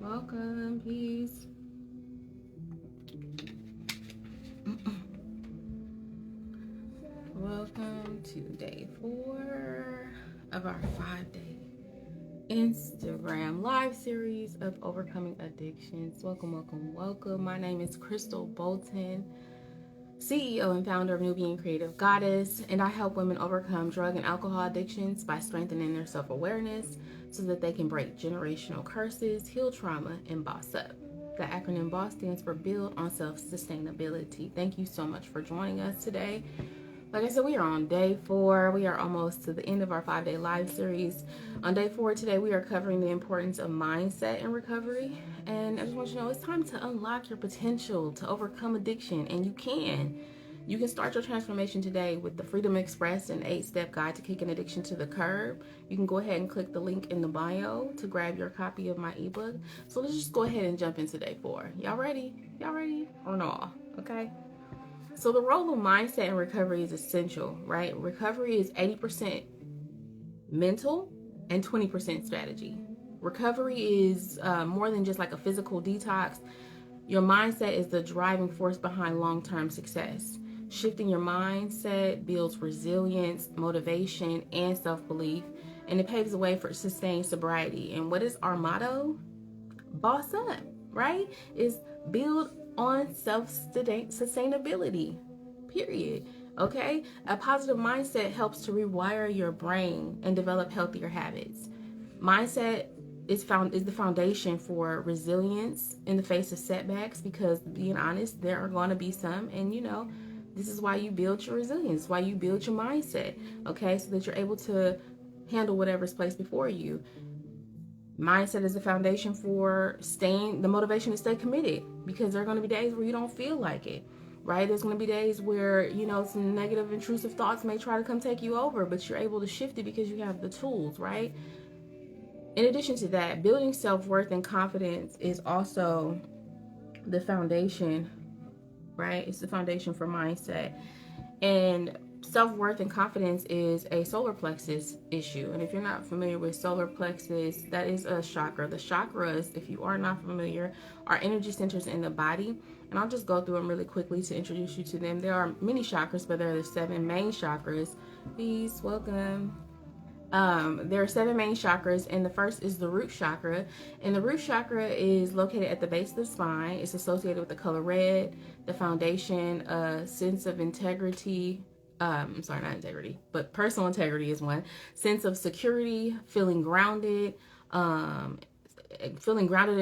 Welcome, peace. Welcome to day 4 of our 5-day Instagram live series of overcoming addictions. Welcome. My name is Crystal Bolton, CEO and founder of Nubian-KreativGoddess, and I help women overcome drug and alcohol addictions by strengthening their self-awareness so that they can break generational curses, heal trauma, and boss up. The acronym BOSS stands for Build on Self-Sustainability. Thank you so much for joining us today. Like I said, we are on day 4. We are almost to the end of our 5-day live series. On day 4 today, we are covering the importance of mindset and recovery. And I just want you to know it's time to unlock your potential to overcome addiction. And you can. You can start your transformation today with the Freedom Express, an 8-step guide to kicking addiction to the curb. You can go ahead and click the link in the bio to grab your copy of my ebook. So let's just go ahead and jump into day 4. Y'all ready? Or no? Okay. So the role of mindset in recovery is essential, right? Recovery is 80% mental and 20% strategy. Recovery is more than just like a physical detox. Your mindset is the driving force behind long-term success. Shifting your mindset builds resilience, motivation, and self-belief, and it paves the way for sustained sobriety. And what is our motto? Boss up, right? Is build on self-sustainability, period. Okay? A positive mindset helps to rewire your brain and develop healthier habits. Mindset is the foundation for resilience in the face of setbacks, because being honest, there are going to be some, and this is why you build your resilience, why you build your mindset, okay? So that you're able to handle whatever's placed before you. Mindset is the foundation for the motivation to stay committed, because there are going to be days where you don't feel like it, right? There's going to be days where, some negative, intrusive thoughts may try to come take you over, but you're able to shift it because you have the tools, right? In addition to that, building self-worth and confidence is also the foundation, right? It's the foundation for mindset. And self-worth and confidence is a solar plexus issue. And if you're not familiar with solar plexus, that is a chakra. The chakras, if you are not familiar, are energy centers in the body. And I'll just go through them really quickly to introduce you to them. There are many chakras, but there are 7 main chakras. Peace, welcome. There are 7 main chakras, and the first is the root chakra. And the root chakra is located at the base of the spine. It's associated with the color red, the foundation, sense of integrity. Not integrity, but personal integrity is one. Sense of security, feeling grounded and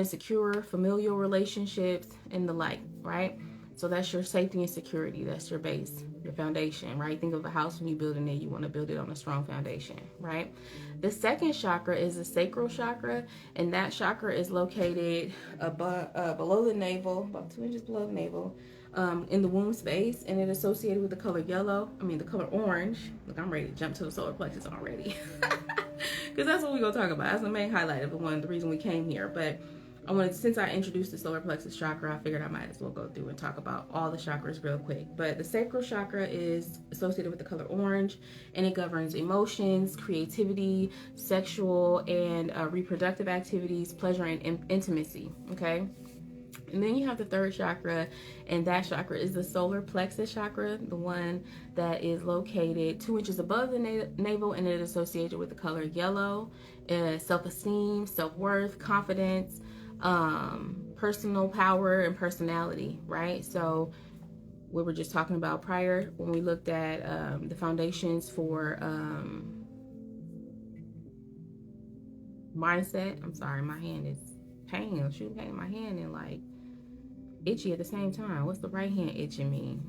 secure, familial relationships, and the like, right? So that's your safety and security. That's your base, your foundation, right? Think of a house when you build it, you want to build it on a strong foundation, right? The second chakra is the sacral chakra, and that chakra is located below the navel, about 2 inches below the navel, in the womb space, and it's associated with the color the color orange. Look, I'm ready to jump to the solar plexus already. Because that's what we're going to talk about. That's the main highlight of the reason we came here. But since I introduced the solar plexus chakra, I figured I might as well go through and talk about all the chakras real quick. But the sacral chakra is associated with the color orange, and it governs emotions, creativity, sexual and reproductive activities, pleasure, and intimacy, okay? And then you have the third chakra, and that chakra is the solar plexus chakra, the one that is located 2 inches above the navel, and it is associated with the color yellow, self-esteem, self-worth, confidence, personal power, and personality, right? So we were just talking about prior when we looked at the foundations for mindset. I'm sorry, my hand is pain in my hand and like itchy at the same time. What's the right hand itching mean?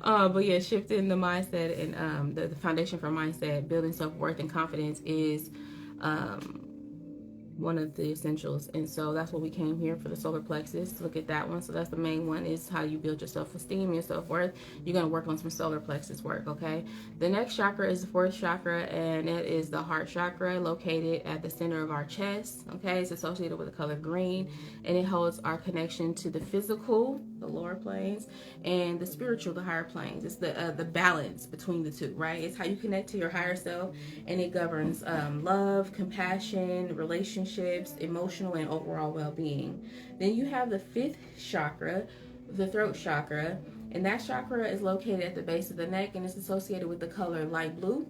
But yeah, shifting the mindset and the foundation for mindset, building self-worth and confidence is one of the essentials. And so that's what we came here for, the solar plexus, to look at that one. So that's the main one, is how you build your self-esteem, your self-worth. You're going to work on some solar plexus work, okay? The next chakra is the fourth chakra, and it is the heart chakra, located at the center of our chest, okay? It's associated with the color green, and it holds our connection to the physical, the lower planes, and the spiritual, the higher planes. It's the balance between the two, right? It's how you connect to your higher self, and it governs love, compassion, relationships, emotional, and overall well-being. Then you have the fifth chakra, the throat chakra, and that chakra is located at the base of the neck, and it's associated with the color light blue.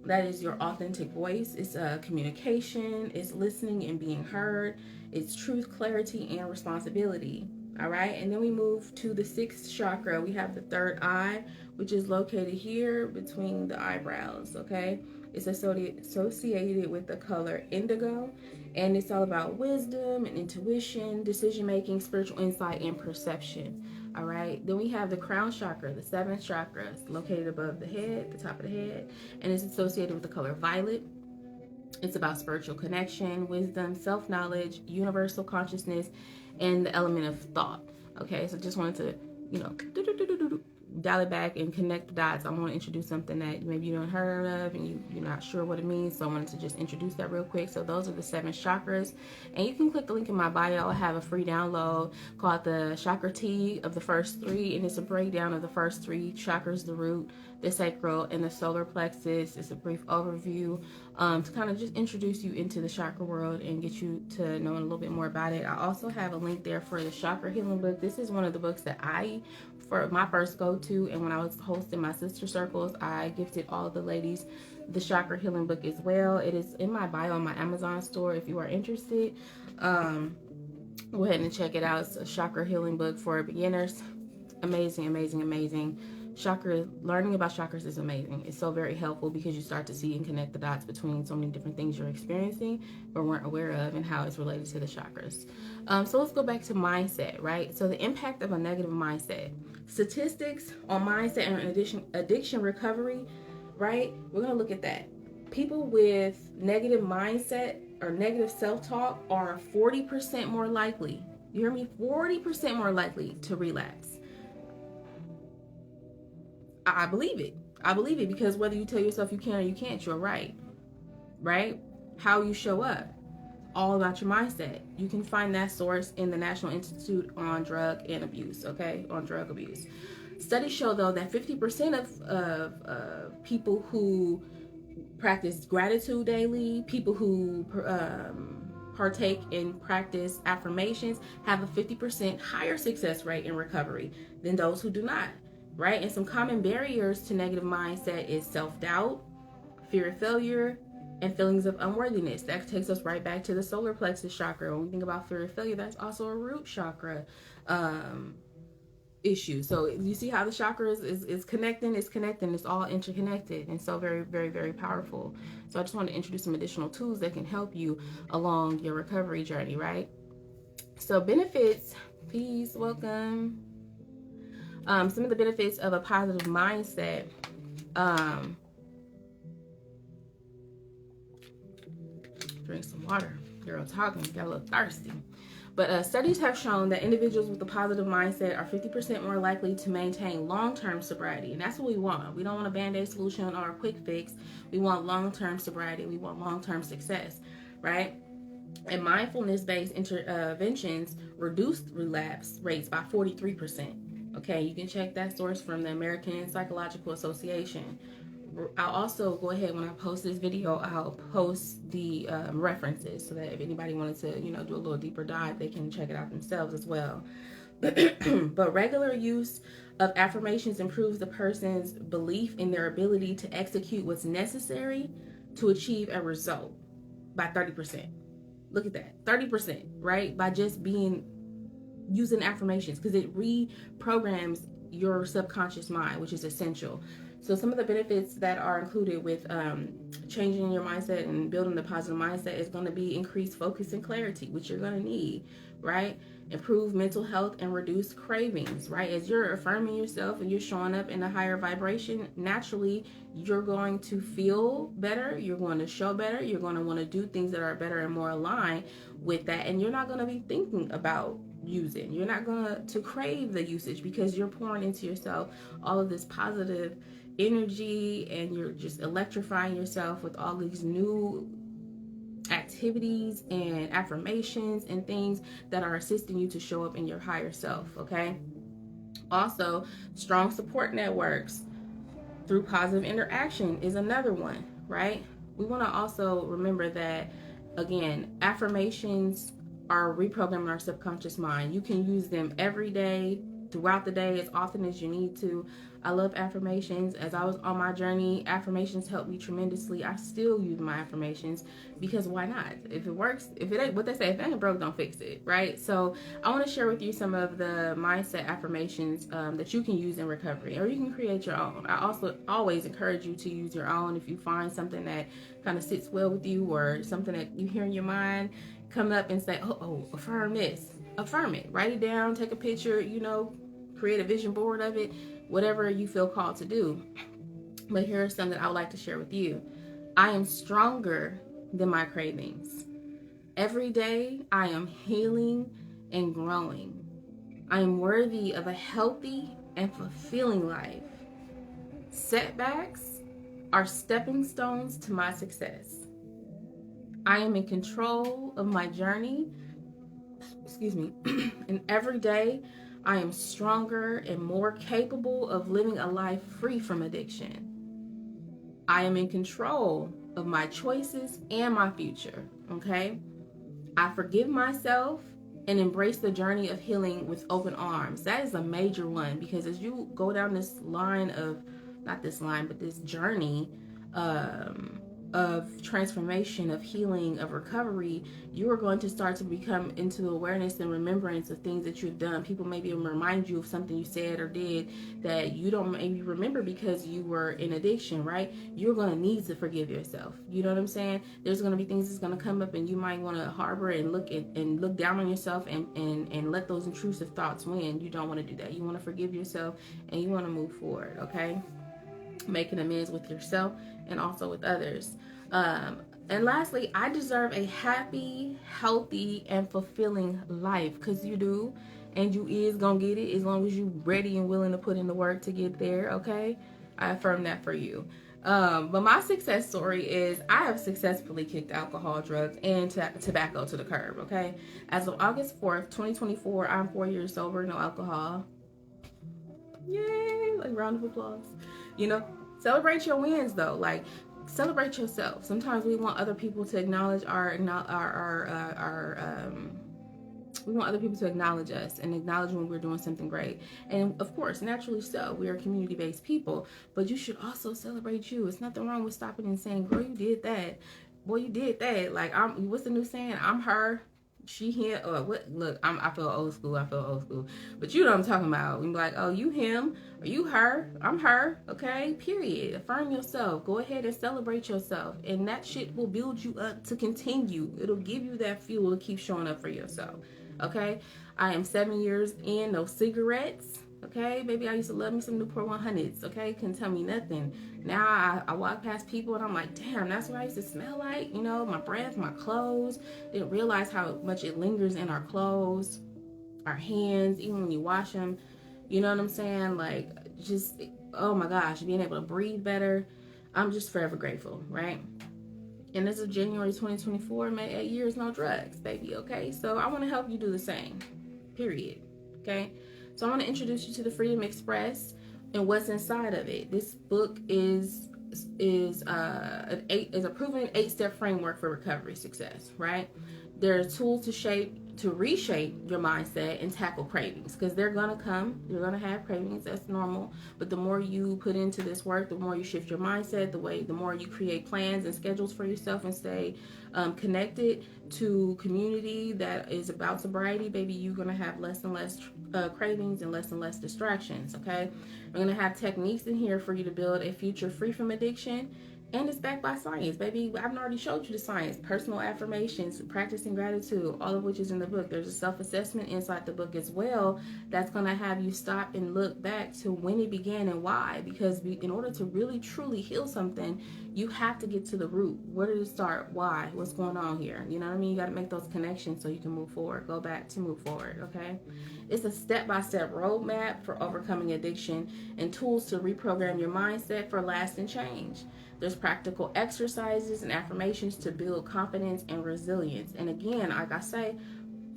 That is your authentic voice. It's communication, it's listening and being heard, it's truth, clarity, and responsibility. All right, and then we move to the sixth chakra. We have the third eye, which is located here between the eyebrows. Okay, it's associated with the color indigo, and it's all about wisdom and intuition, decision making, spiritual insight, and perception. All right, then we have the crown chakra, the seventh chakra. It's located above the head, the top of the head, and it's associated with the color violet. It's about spiritual connection, wisdom, self-knowledge, universal consciousness, and the element of thought. Okay, so just wanted to, dial it back and connect the dots. I want to introduce something that maybe you don't heard of and you're not sure what it means. So I wanted to just introduce that real quick. So those are the 7 chakras. And you can click the link in my bio. I have a free download called the Chakra Tea of the first 3. And it's a breakdown of the first 3 chakras, the root, the sacral, and the solar plexus. It's a brief overview to kind of just introduce you into the chakra world and get you to know a little bit more about it. I also have a link there for the chakra healing book. This is one of the books that for my first go-to, and when I was hosting my sister circles, I gifted all the ladies the chakra healing book as well. It is in my bio on my Amazon store if you are interested. Go ahead and check it out. It's a chakra healing book for beginners. Amazing, amazing, amazing. Learning about chakras is amazing. It's so very helpful because you start to see and connect the dots between so many different things you're experiencing but weren't aware of and how it's related to the chakras. So let's go back to mindset, right? So the impact of a negative mindset. Statistics on mindset and addiction recovery, right? We're going to look at that. People with negative mindset or negative self-talk are 40% more likely. You hear me? 40% more likely to relapse. I believe it. I believe it because whether you tell yourself you can or you can't, you're right. Right? How you show up. All about your mindset. You can find that source in the National Institute on Drug and Abuse, okay? On drug abuse. Studies show, though, that 50% of people who practice gratitude daily, people who partake and practice affirmations, have a 50% higher success rate in recovery than those who do not. Right? And some common barriers to negative mindset is self-doubt, fear of failure, and feelings of unworthiness. That takes us right back to the solar plexus chakra. When we think about fear of failure, that's also a root chakra issue. So you see how the chakras is connecting, it's all interconnected, and so very, very, very powerful. So I just wanted to introduce some additional tools that can help you along your recovery journey, right? So benefits, peace, welcome. Some of the benefits of a positive mindset. Drink some water. Girl talking, got a little thirsty. But studies have shown that individuals with a positive mindset are 50% more likely to maintain long-term sobriety. And that's what we want. We don't want a band-aid solution or a quick fix. We want long-term sobriety. We want long-term success, right? And mindfulness-based interventions reduced relapse rates by 43%. Okay, you can check that source from the American Psychological Association. I'll also go ahead, when I post this video, I'll post the references so that if anybody wanted to, do a little deeper dive, they can check it out themselves as well. But regular use of affirmations improves the person's belief in their ability to execute what's necessary to achieve a result by 30%. Look at that, 30%, right? By just using affirmations, because it reprograms your subconscious mind, which is essential. So some of the benefits that are included with changing your mindset and building the positive mindset is going to be increased focus and clarity, which you're going to need, right? Improve mental health and reduce cravings, right? As you're affirming yourself and you're showing up in a higher vibration, naturally you're going to feel better, you're going to show better, you're going to want to do things that are better and more aligned with that, and you're not going to be thinking about using. You're not going to crave the usage because you're pouring into yourself all of this positive energy, and you're just electrifying yourself with all these new activities and affirmations and things that are assisting you to show up in your higher self, okay? Also, strong support networks through positive interaction is another one, right? We want to also remember that, again, affirmations are reprogramming our subconscious mind. You can use them every day, throughout the day, as often as you need to. I love affirmations. As I was on my journey, affirmations helped me tremendously. I still use my affirmations because why not? If it works, if it ain't, what they say, if it ain't broke, don't fix it, right? So I want to share with you some of the mindset affirmations that you can use in recovery, or you can create your own. I also always encourage you to use your own. If you find something that kind of sits well with you, or something that you hear in your mind, come up and say, affirm this, affirm it, write it down, take a picture, create a vision board of it, whatever you feel called to do. But here are some that I would like to share with you. I am stronger than my cravings. Every day I am healing and growing. I am worthy of a healthy and fulfilling life. Setbacks are stepping stones to my success. I am in control of my journey. Excuse me. And every day I am stronger and more capable of living a life free from addiction. I am in control of my choices and my future. Okay? I forgive myself and embrace the journey of healing with open arms. That is a major one, because as you go down this line of, not this line, but this journey of transformation, of healing, of recovery, you are going to start to become into awareness and remembrance of things that you've done. People maybe remind you of something you said or did that you don't maybe remember because you were in addiction, right? You're going to need to forgive yourself. You know what I'm saying? There's going to be things that's going to come up, and you might want to harbor and look down on yourself and let those intrusive thoughts win. You don't want to do that. You want to forgive yourself and you want to move forward, okay? Making amends with yourself and also with others. And lastly, I deserve a happy, healthy, and fulfilling life, because you do, and you is gonna get it as long as you ready and willing to put in the work to get there, okay? I affirm that for you. But my success story is I have successfully kicked alcohol, drugs, and tobacco to the curb, okay? As of August 4th, 2024, I'm 4 years sober, no alcohol. Yay! Like, round of applause. Celebrate your wins though. Like, celebrate yourself. Sometimes we want other people to acknowledge we want other people to acknowledge us and acknowledge when we're doing something great. And of course, naturally so, we are community-based people, but you should also celebrate you. It's nothing wrong with stopping and saying, girl, you did that. Boy, you did that. Like, what's the new saying? I'm her, she, him, or what? Look, I feel old school. But you know what I'm talking about. We be like, oh, you him, or you her, I'm her, okay? Period. Affirm yourself. Go ahead and celebrate yourself. And that shit will build you up to continue. It'll give you that fuel to keep showing up for yourself. Okay? I am 7 years in, no cigarettes. Okay, baby, I used to love me some Newport 100s. Okay, couldn't tell me nothing. Now I walk past people and I'm like, damn, that's what I used to smell like. My breath, my clothes. Didn't realize how much it lingers in our clothes, our hands, even when you wash them. You know what I'm saying? Like, just, oh my gosh, being able to breathe better. I'm just forever grateful, right? And as of January 2024, my 8 years, no drugs, baby, okay? So I want to help you do the same, period, okay? So I want to introduce you to the Freedom Express and what's inside of it. This book is a proven 8-step framework for recovery success, right? There are tools to reshape your mindset and tackle cravings, because they're gonna come. You're gonna have cravings. That's normal. But the more you put into this work, the more you shift your mindset. The more you create plans and schedules for yourself and stay connected to community that is about sobriety, baby, you're gonna have less and less cravings and less distractions. Okay, we're gonna have techniques in here for you to build a future free from addiction. And it's backed by science, baby. I've already showed you the science. Personal affirmations, practicing gratitude, all of which is in the book. There's a self-assessment inside the book as well that's going to have you stop and look back to when it began and why. Because in order to really, truly heal something, you have to get to the root. Where did it start? Why? What's going on here? You know what I mean? You got to make those connections so you can move forward. Go back to move forward, okay? It's a step-by-step roadmap for overcoming addiction and tools to reprogram your mindset for lasting change. There's practical exercises and affirmations to build confidence and resilience. And again, like I say,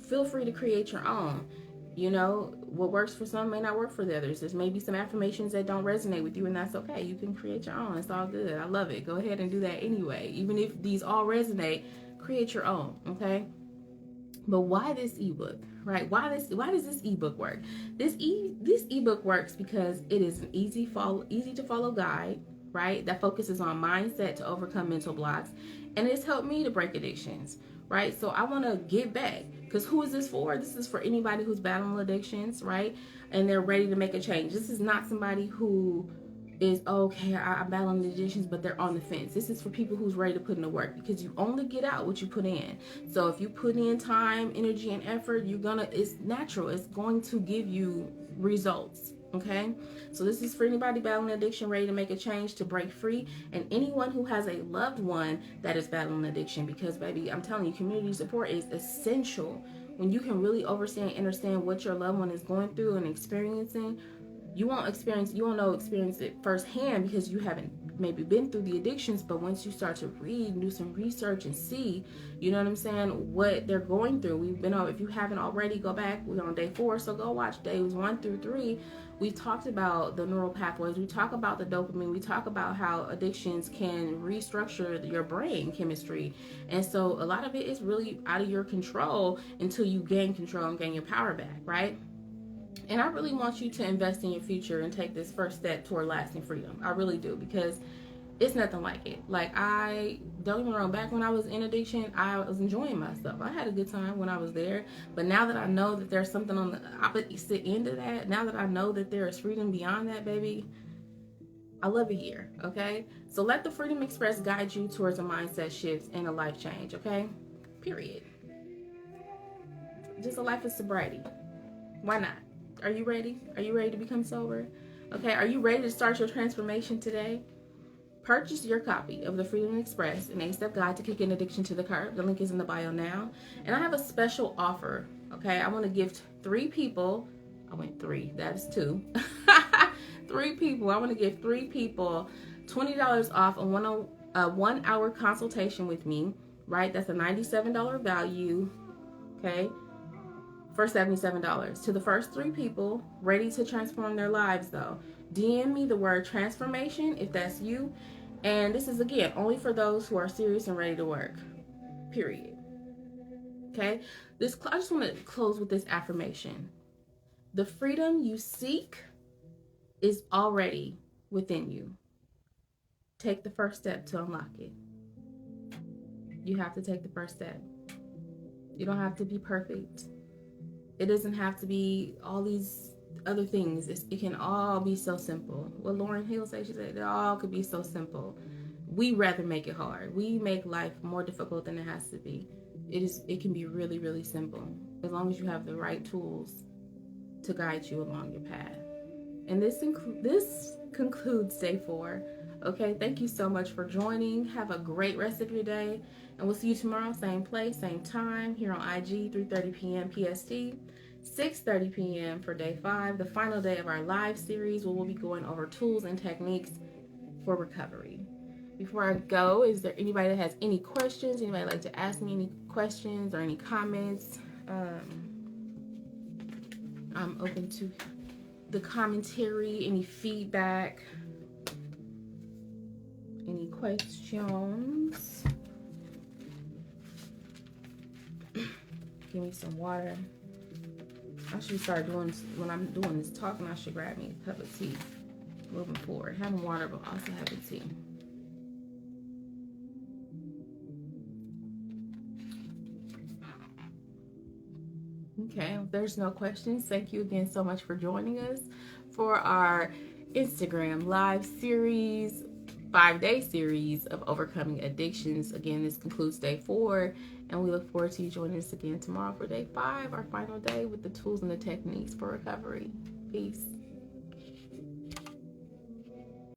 feel free to create your own. You know, what works for some may not work for the others. There's maybe some affirmations that don't resonate with you, and that's okay. You can create your own. It's all good. I love it. Go ahead and do that anyway. Even if these all resonate, create your own, okay? But why this ebook, right? Why does this ebook work? This ebook works because it is an easy to follow guide, right? That focuses on mindset to overcome mental blocks, and it's helped me to break addictions, right? So I want to give back, because who is this for? This is for anybody who's battling addictions, right? And they're ready to make a change. This is not somebody who is okay, I'm battling addictions, but they're on the fence. This is for people who's ready to put in the work, because you only get out what you put in. So if you put in time, energy, and effort, it's natural. It's going to give you results. Okay, so this is for anybody battling addiction, ready to make a change, to break free, and anyone who has a loved one that is battling addiction, because baby, I'm telling you, community support is essential. When you can really understand what your loved one is going through and experiencing, you won't experience it firsthand, because you haven't maybe been through the addictions. But once you start to read, do some research, and see, you know what I'm saying, what they're going through. We've been on, if you haven't already, go back. We're on day 4, so go watch days 1 through 3. We've talked about the neural pathways. We talk about the dopamine. We talk about how addictions can restructure your brain chemistry. And so a lot of it is really out of your control until you gain control and gain your power back, right? And I really want you to invest in your future and take this first step toward lasting freedom. I really do, because it's nothing like it. Like, I don't get me wrong, back when I was in addiction, I was enjoying myself. I had a good time when I was there. But now that I know that there's something on the opposite end of that, now that I know that there is freedom beyond that, baby, I love it here, okay? So let the Freedom Express guide you towards a mindset shift and a life change, okay? Period. Just a life of sobriety. Why not? Are you ready? Are you ready to become sober? Okay, are you ready to start your transformation today? Purchase your copy of the Freedom Express, an 8-step guide to kicking addiction to the curb. The link is in the bio now. And I have a special offer, okay? I want to give 3 people, I went 3, that's 2. 3 people, I want to give 3 people $20 off a 1-hour consultation with me, right? That's a $97 value, okay? For $77. To the first 3 people ready to transform their lives, though, DM me the word transformation if that's you. And this is, again, only for those who are serious and ready to work. Period. Okay? I just want to close with this affirmation. The freedom you seek is already within you. Take the first step to unlock it. You have to take the first step. You don't have to be perfect. It doesn't have to be all these other things. It can all be so simple. What Lauryn Hill said, she said, it all could be so simple. We rather make it hard. We make life more difficult than it has to be. It can be really, really simple, as long as you have the right tools to guide you along your path. And this concludes day 4. Okay, thank you so much for joining. Have a great rest of your day. And we'll see you tomorrow, same place, same time, here on IG, 3:30 p.m. PST, 6:30 p.m. for day 5, the final day of our live series, where we'll be going over tools and techniques for recovery. Before I go, is there anybody that has any questions? Anybody like to ask me any questions or any comments? I'm open to the commentary, any feedback, any questions. Give me some water. I should start doing this, when I'm doing this talking, I should grab me a cup of tea moving forward. Having water, but also having tea. Okay, if there's no questions, thank you again so much for joining us for our Instagram live series, 5-day series of overcoming addictions. Again, this concludes day 4, and we look forward to you joining us again tomorrow for day 5, our final day with the tools and the techniques for recovery. Peace.